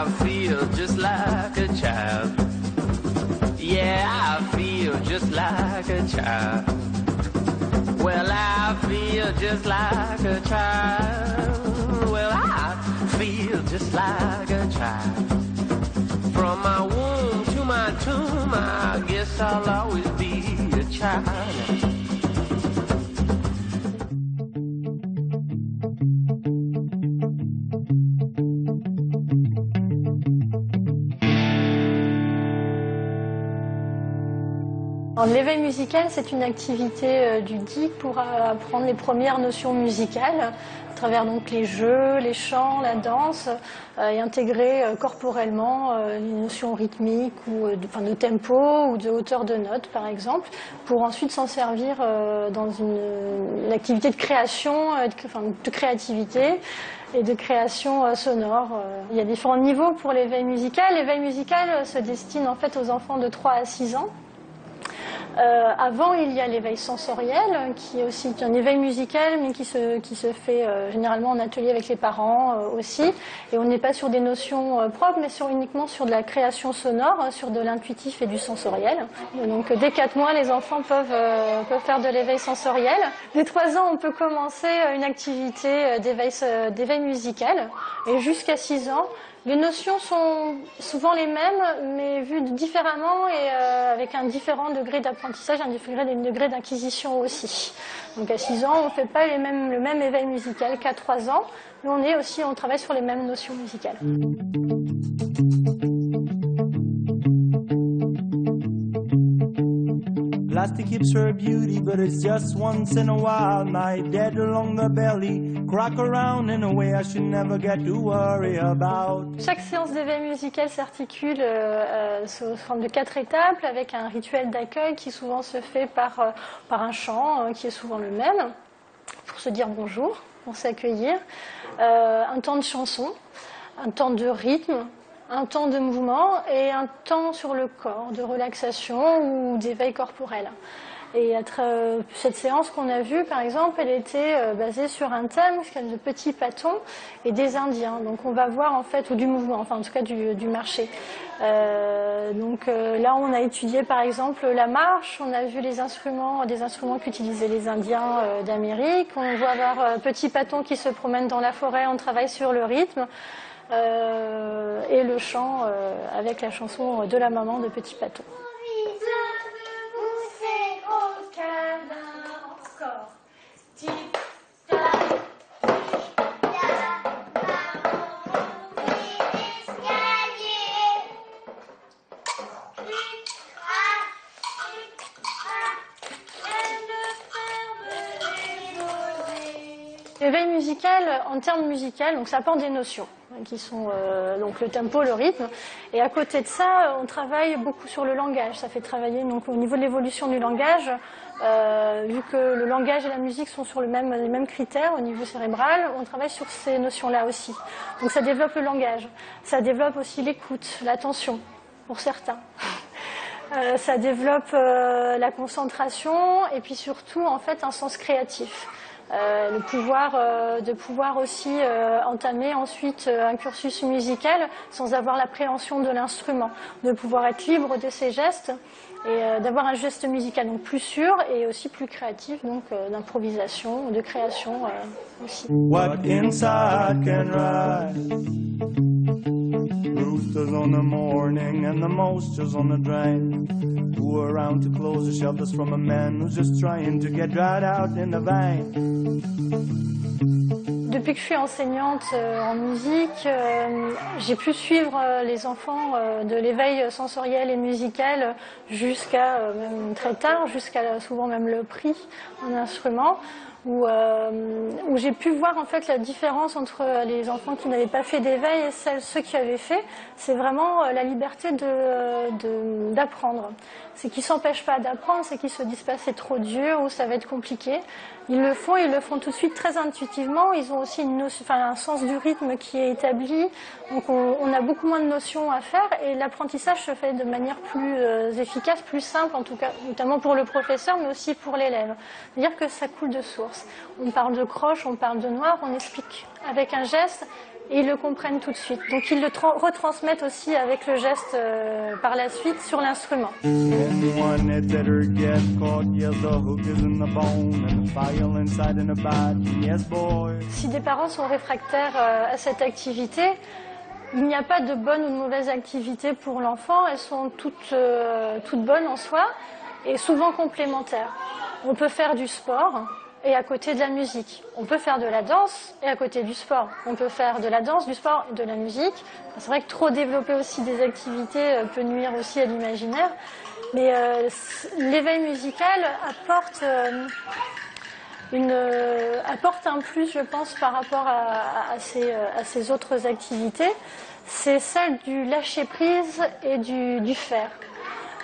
I feel just like a child. Yeah, I feel just like a child. Well, I feel just like a child. Well, I feel just like a child. From my womb to my tomb, I guess I'll always be a child. L'éveil musical, c'est une activité du DIC pour apprendre les premières notions musicales, à travers donc les jeux, les chants, la danse, et intégrer corporellement les notions rythmiques ou de tempo ou de hauteur de notes, par exemple, pour ensuite s'en servir dans une activité de création, de créativité et de création sonore. Il y a différents niveaux pour l'éveil musical. L'éveil musical se destine en fait aux enfants de 3 à 6 ans. Avant, il y a l'éveil sensoriel, qui est aussi un éveil musical, mais qui se fait généralement en atelier avec les parents aussi. Et on n'est pas sur des notions propres, mais uniquement sur de la création sonore, sur de l'intuitif et du sensoriel. Et donc, dès 4 mois, les enfants peuvent faire de l'éveil sensoriel. Dès 3 ans, on peut commencer une activité d'éveil musical. Et jusqu'à 6 ans, les notions sont souvent les mêmes, mais vues différemment et avec un différent degré d'apprentissage, un degré d'acquisition aussi. Donc à 6 ans, on ne fait pas le même éveil musical qu'à 3 ans, mais on travaille sur les mêmes notions musicales. Plastic keeps her beauty, but it's just once in a while. My dead along the belly, crack around in a way I should never get to worry about. Chaque séance d'éveil musical s'articule sous forme de 4 étapes, avec un rituel d'accueil qui souvent se fait par un chant, qui est souvent le même, pour se dire bonjour, pour s'accueillir, un temps de chanson, un temps de rythme, un temps de mouvement et un temps sur le corps, de relaxation ou d'éveil corporel. Et cette séance qu'on a vue, par exemple, elle était basée sur un thème, de petits pâtons et des Indiens. Donc on va voir en fait, ou du mouvement, enfin en tout cas du marché. Là on a étudié par exemple la marche, on a vu des instruments qu'utilisaient les Indiens d'Amérique. On voit voir petits pâtons qui se promènent dans la forêt, on travaille sur le rythme. Et le chant avec la chanson de la maman de Petit Pâton. L'éveil musical, en termes musicaux, donc ça apporte des notions qui sont donc le tempo, le rythme. Et à côté de ça, on travaille beaucoup sur le langage. Ça fait travailler donc au niveau de l'évolution du langage, vu que le langage et la musique sont sur les mêmes critères au niveau cérébral, on travaille sur ces notions-là aussi. Donc ça développe le langage, ça développe aussi l'écoute, l'attention pour certains. Ça développe la concentration et puis surtout en fait un sens créatif. De pouvoir aussi entamer ensuite un cursus musical sans avoir l'appréhension de l'instrument, de pouvoir être libre de ses gestes et d'avoir un geste musical donc plus sûr et aussi plus créatif, donc d'improvisation, de création aussi. What inside can rise? Roosters on the morning and the moistures on the drain. Who are around to close the shelters from a man who's just trying to get dried out in the vein. Depuis que je suis enseignante en musique, j'ai pu suivre les enfants de l'éveil sensoriel et musical jusqu'à même très tard, jusqu'à souvent même le prix en instrument, où j'ai pu voir en fait la différence entre les enfants qui n'avaient pas fait d'éveil et ceux qui avaient fait. C'est vraiment la liberté d'apprendre. C'est qu'ils ne s'empêchent pas d'apprendre, c'est qu'ils se disent pas c'est trop dur ou ça va être compliqué. Ils le font tout de suite très intuitivement. Ils ont aussi un sens du rythme qui est établi. Donc on a beaucoup moins de notions à faire et l'apprentissage se fait de manière plus efficace, plus simple en tout cas, notamment pour le professeur mais aussi pour l'élève. C'est-à-dire que ça coule de source. On parle de croche, on parle de noir, on explique avec un geste et ils le comprennent tout de suite. Donc ils le retransmettent aussi avec le geste par la suite sur l'instrument. Si des parents sont réfractaires à cette activité, il n'y a pas de bonne ou de mauvaise activité pour l'enfant, elles sont toutes bonnes en soi et souvent complémentaires. On peut faire du sport et à côté de la musique. On peut faire de la danse et à côté du sport. On peut faire de la danse, du sport et de la musique. C'est vrai que trop développer aussi des activités peut nuire aussi à l'imaginaire, mais l'éveil musical apporte un plus, je pense, par rapport à ces autres activités. C'est celle du lâcher-prise et du faire.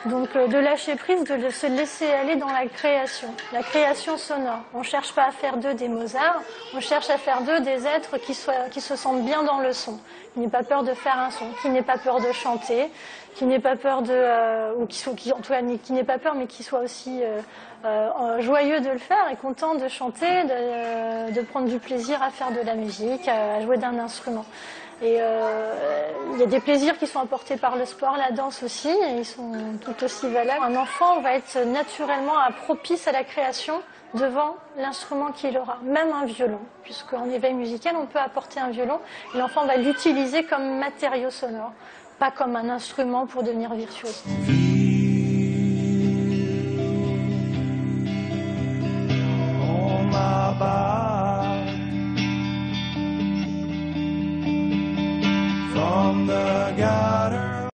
Donc de lâcher prise, de se laisser aller dans la création sonore. On ne cherche pas à faire d'eux des Mozart, on cherche à faire d'eux des êtres qui se sentent bien dans le son, qui n'aient pas peur de faire un son, qui n'aient pas peur de chanter, qui n'aient pas peur qui n'aient pas peur mais qui soient aussi joyeux de le faire et contents de chanter, de prendre du plaisir à faire de la musique, à jouer d'un instrument. Et il y a des plaisirs qui sont apportés par le sport, la danse aussi, et ils sont tout aussi valables. Un enfant va être naturellement propice à la création devant l'instrument qu'il aura, même un violon, puisqu'en éveil musical, on peut apporter un violon, et l'enfant va l'utiliser comme matériau sonore, pas comme un instrument pour devenir virtuose.